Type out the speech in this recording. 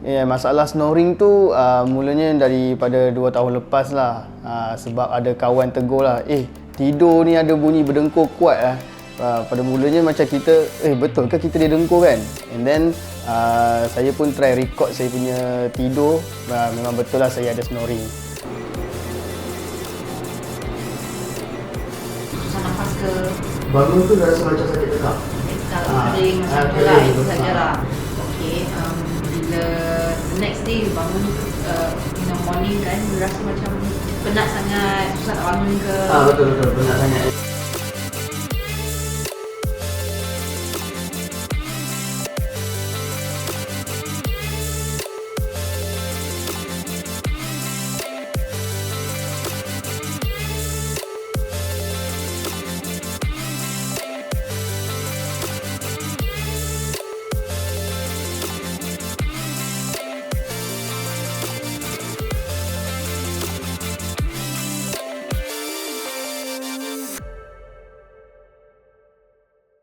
Masalah snoring tu mulanya daripada 2 tahun lepas lah. Sebab ada kawan tegur lah, tidur ni ada bunyi berdengkur kuat lah. Pada mulanya macam kita, betul ke kita didengkur kan? And then saya pun try record saya punya tidur. Memang betul lah saya ada snoring. Susah nafas ke? Bangun tu rasa macam sakit tekak. Kering macam tu lah, itu sajalah. Okay, bila next day bangun in the morning kan, rasa macam penat sangat, susah nak bangun ke? Betul, penat sangat.